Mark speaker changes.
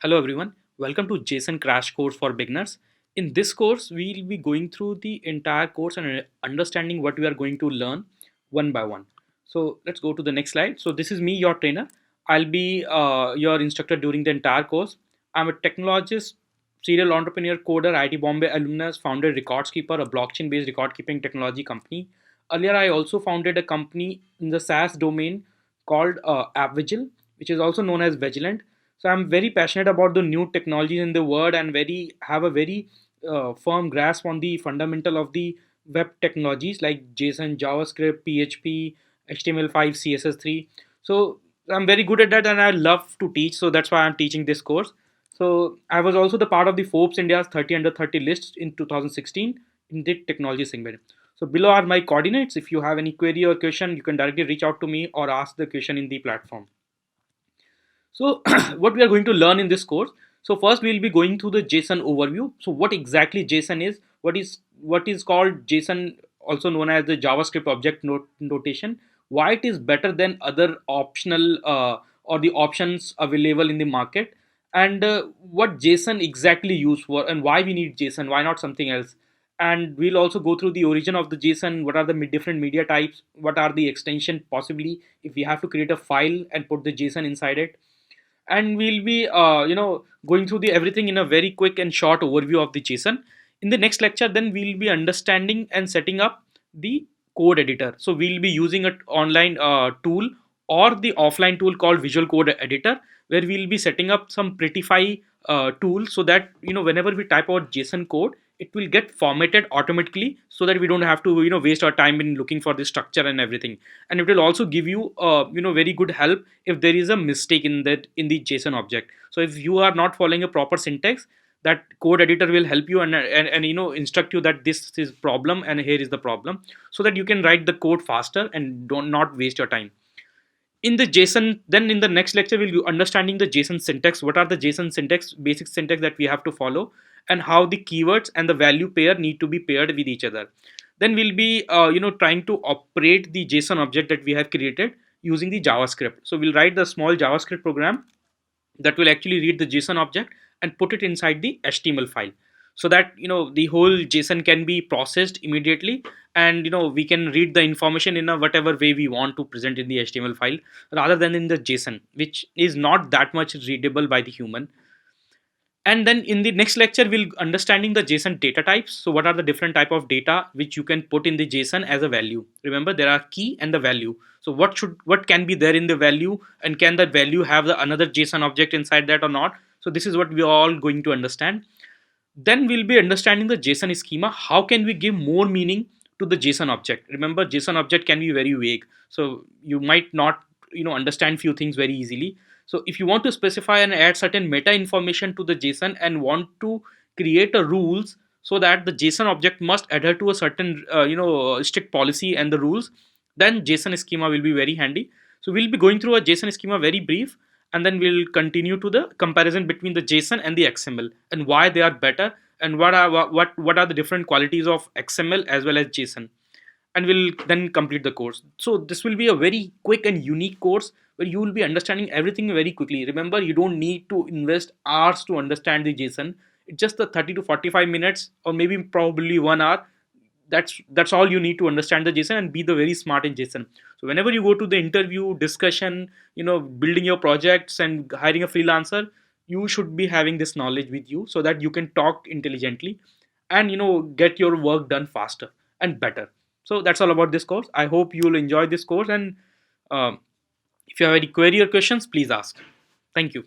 Speaker 1: Hello everyone, welcome to JSON Crash Course for Beginners. In this course, we'll be going through the entire course and understanding what we are going to learn one by one. So let's go to the next slide. So this is me, your trainer. I'll be your instructor during the entire course. I'm a technologist, serial entrepreneur, coder, IT Bombay alumnus, founded Records Keeper, a blockchain-based record-keeping technology company. Earlier, I also founded a company in the SaaS domain called AppVigil, which is also known as Vigilant. So I'm very passionate about the new technologies in the world and very have a very firm grasp on the fundamental of the web technologies like JSON, JavaScript, PHP, HTML5, CSS3. So I'm very good at that and I love to teach. So that's why I'm teaching this course. So I was also the part of the Forbes India's 30 under 30 list in 2016 in the technology segment. So below are my coordinates. If you have any query or question, you can directly reach out to me or ask the question in the platform. So what we are going to learn in this course. So first we will be going through the JSON overview. So what exactly JSON is, what is called JSON, also known as the JavaScript object notation, why it is better than other optional or the options available in the market, and what JSON exactly used for and why we need JSON, why not something else. And we'll also go through the origin of the JSON, what are the different media types, what are the extension possibly if we have to create a file and put the JSON inside it. And we'll be going through the everything in a very quick and short overview of the JSON. In the next lecture, then we'll be understanding and setting up the code editor. So we'll be using an online tool or the offline tool called Visual Code Editor, where we'll be setting up some prettify tool so that whenever we type out JSON code, it will get formatted automatically so that we don't have to waste our time in looking for the structure and everything. And it will also give you very good help if there is a mistake in the JSON object. So if you are not following a proper syntax, that code editor will help you and instruct you that this is problem and here is the problem, so that you can write the code faster and don't not waste your time in the JSON. Then in the next lecture we'll be understanding the JSON syntax, what are the JSON syntax, basic syntax that we have to follow, and how the keywords and the value pair need to be paired with each other. Then we'll be trying to operate the JSON object that we have created using the JavaScript. So we'll write the small JavaScript program that will actually read the JSON object and put it inside the HTML file, so that the whole JSON can be processed immediately, and we can read the information in a whatever way we want to present in the HTML file rather than in the JSON, which is not that much readable by the human. And then in the next lecture we'll understanding the JSON data types. So what are the different type of data which you can put in the JSON as a value? Remember, there are key and the value. So what can be there in the value, and can that value have the another JSON object inside that or not? So this is what we are all going to understand. Then we'll be understanding the JSON schema. How can we give more meaning to the JSON object? Remember, JSON object can be very vague, so you might not understand few things very easily. So if you want to specify and add certain meta information to the JSON and want to create a rules so that the JSON object must adhere to a certain strict policy and the rules, then JSON schema will be very handy. So we'll be going through a JSON schema very brief, and then we'll continue to the comparison between the JSON and the XML and why they are better, and what are the different qualities of XML as well as JSON, and we'll then complete the course. So this will be a very quick and unique course where you will be understanding everything very quickly. Remember, you don't need to invest hours to understand the JSON. It's just the 30 to 45 minutes or maybe probably 1 hour. That's all you need to understand the JSON and be the very smart in JSON. So whenever you go to the interview discussion, building your projects and hiring a freelancer, you should be having this knowledge with you so that you can talk intelligently and get your work done faster and better. So that's all about this course. I hope you will enjoy this course, and if you have any query or questions, please ask. Thank you.